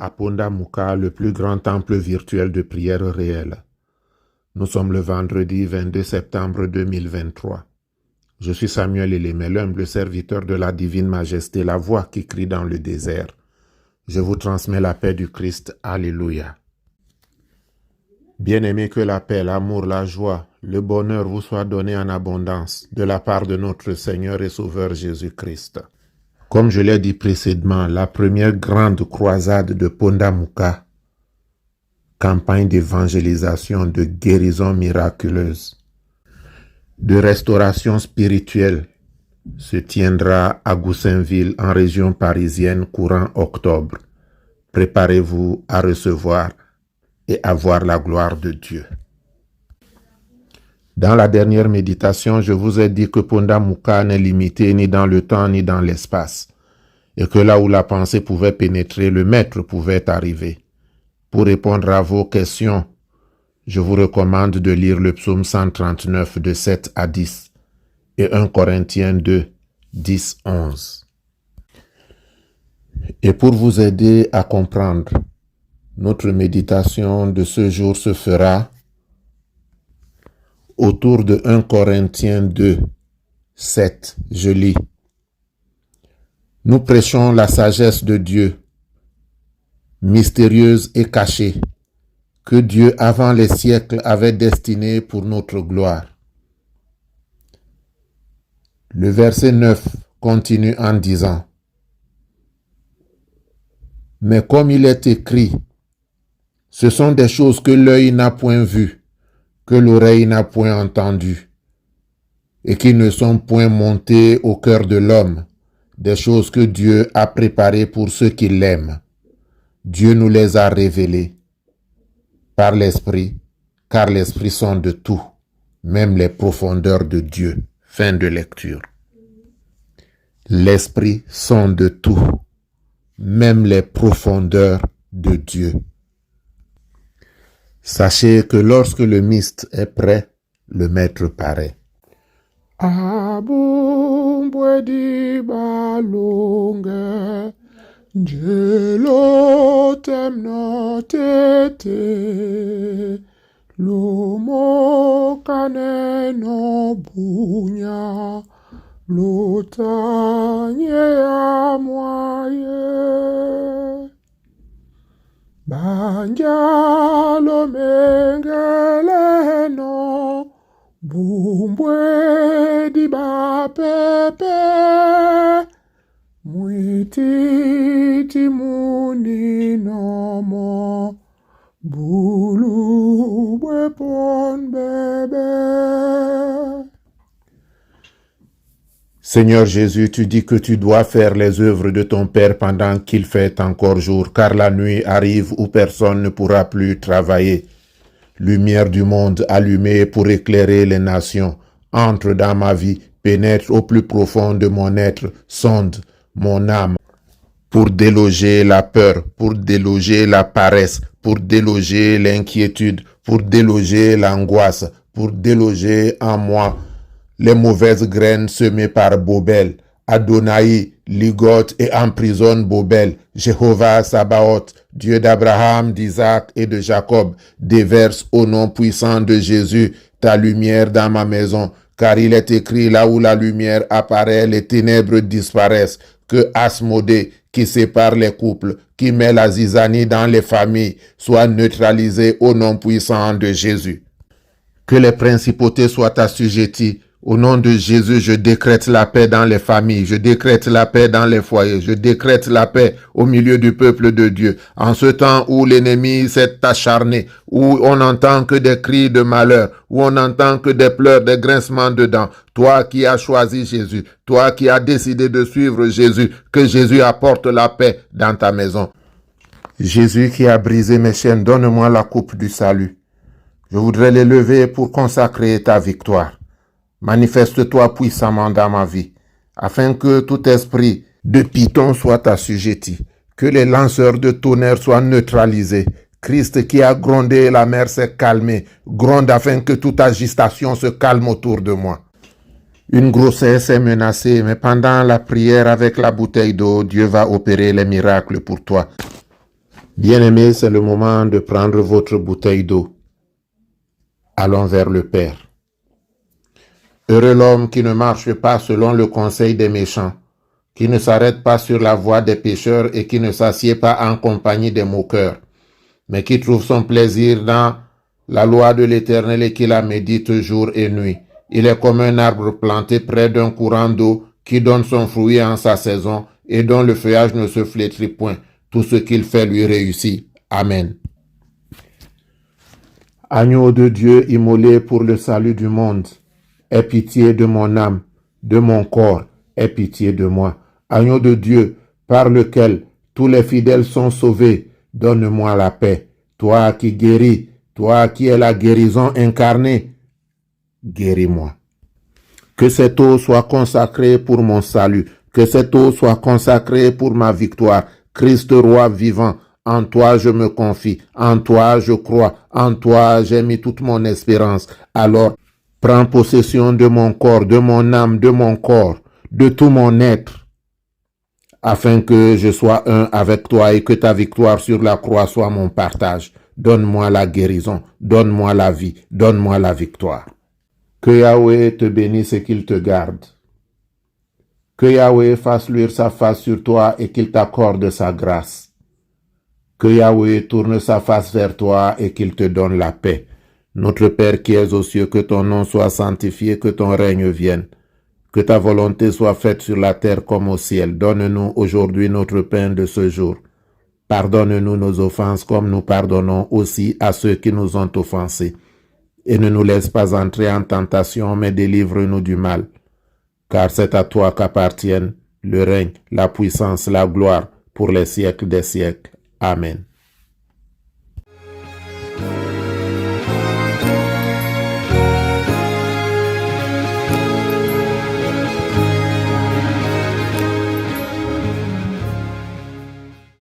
à Ponda Mukha, le plus grand temple virtuel de prière réelle. Nous sommes le vendredi 22 septembre 2023. Je suis Samuel Elémé, l'humble serviteur de la divine majesté, la voix qui crie dans le désert. Je vous transmets la paix du Christ. Alléluia. Bien-aimés, que la paix, l'amour, la joie, le bonheur vous soient donnés en abondance de la part de notre Seigneur et Sauveur Jésus-Christ. Comme je l'ai dit précédemment, la première grande croisade de Ponda Mukha, campagne d'évangélisation, de guérison miraculeuse, de restauration spirituelle, se tiendra à Goussainville, en région parisienne, courant octobre. Préparez-vous à recevoir et à voir la gloire de Dieu. Dans la dernière méditation, je vous ai dit que Ponda Mukha n'est limité ni dans le temps ni dans l'espace, et que là où la pensée pouvait pénétrer, le Maître pouvait arriver. Pour répondre à vos questions, je vous recommande de lire le psaume 139 de 7 à 10 et 1 Corinthiens 2, 10, 11. Et pour vous aider à comprendre, notre méditation de ce jour se fera autour de 1 Corinthiens 2, 7. Je lis. Nous prêchons la sagesse de Dieu, mystérieuse et cachée, que Dieu avant les siècles avait destinée pour notre gloire. Le verset 9 continue en disant: Mais comme il est écrit, ce sont des choses que l'œil n'a point vues, que l'oreille n'a point entendues, et qui ne sont point montées au cœur de l'homme, des choses que Dieu a préparées pour ceux qui l'aiment. Dieu nous les a révélées par l'Esprit, car l'Esprit sonde de tout, même les profondeurs de Dieu. Fin de lecture. L'Esprit sonde de tout, même les profondeurs de Dieu. Sachez que lorsque le mist est prêt, le Maître paraît. Abumbwe di balunge, Njelo temno tete, Lumo kane no bunya, Lutanye amwaye. Banjalo mengele no, Bumbwe di ba pepe, Muititi muni nomo, Bulu bwe pon bébé. Seigneur Jésus, tu dis que tu dois faire les œuvres de ton Père pendant qu'il fait encore jour, car la nuit arrive où personne ne pourra plus travailler. Lumière du monde allumée pour éclairer les nations, entre dans ma vie, pénètre au plus profond de mon être, sonde mon âme, pour déloger la peur, pour déloger la paresse, pour déloger l'inquiétude, pour déloger l'angoisse, pour déloger en moi les mauvaises graines semées par Bobel. Adonai ligote et emprisonne Bobel. Jéhovah Sabaoth, Dieu d'Abraham, d'Isaac et de Jacob, déverse au nom puissant de Jésus ta lumière dans ma maison, car il est écrit: là où la lumière apparaît, les ténèbres disparaissent. Que Asmodée, qui sépare les couples, qui met la zizanie dans les familles, soit neutralisé au nom puissant de Jésus. Que les principautés soient assujetties. Au nom de Jésus, je décrète la paix dans les familles, je décrète la paix dans les foyers, je décrète la paix au milieu du peuple de Dieu. En ce temps où l'ennemi s'est acharné, où on n'entend que des cris de malheur, où on n'entend que des pleurs, des grincements de dents, toi qui as choisi Jésus, toi qui as décidé de suivre Jésus, que Jésus apporte la paix dans ta maison. Jésus qui a brisé mes chaînes, donne-moi la coupe du salut. Je voudrais l'élever pour consacrer ta victoire. Manifeste-toi puissamment dans ma vie, afin que tout esprit de python soit assujetti, que les lanceurs de tonnerre soient neutralisés. Christ qui a grondé, la mer s'est calmée, gronde afin que toute agitation se calme autour de moi. Une grossesse est menacée, mais pendant la prière avec la bouteille d'eau, Dieu va opérer les miracles pour toi. Bien-aimés, c'est le moment de prendre votre bouteille d'eau. Allons vers le Père. Heureux l'homme qui ne marche pas selon le conseil des méchants, qui ne s'arrête pas sur la voie des pécheurs et qui ne s'assied pas en compagnie des moqueurs, mais qui trouve son plaisir dans la loi de l'Éternel et qui la médite jour et nuit. Il est comme un arbre planté près d'un courant d'eau qui donne son fruit en sa saison et dont le feuillage ne se flétrit point. Tout ce qu'il fait lui réussit. Amen. Agneau de Dieu immolé pour le salut du monde, aie pitié de mon âme, de mon corps, aie pitié de moi. Agneau de Dieu, par lequel tous les fidèles sont sauvés, donne-moi la paix. Toi qui guéris, toi qui es la guérison incarnée, guéris-moi. Que cette eau soit consacrée pour mon salut, que cette eau soit consacrée pour ma victoire. Christ roi vivant, en toi je me confie, en toi je crois, en toi j'ai mis toute mon espérance. Alors, prends possession de mon corps, de mon âme, de mon corps, de tout mon être, afin que je sois un avec toi et que ta victoire sur la croix soit mon partage. Donne-moi la guérison, donne-moi la vie, donne-moi la victoire. Que Yahweh te bénisse et qu'il te garde. Que Yahweh fasse luire sa face sur toi et qu'il t'accorde sa grâce. Que Yahweh tourne sa face vers toi et qu'il te donne la paix. Notre Père qui es aux cieux, que ton nom soit sanctifié, que ton règne vienne. Que ta volonté soit faite sur la terre comme au ciel. Donne-nous aujourd'hui notre pain de ce jour. Pardonne-nous nos offenses comme nous pardonnons aussi à ceux qui nous ont offensés. Et ne nous laisse pas entrer en tentation, mais délivre-nous du mal. Car c'est à toi qu'appartiennent le règne, la puissance, la gloire pour les siècles des siècles. Amen.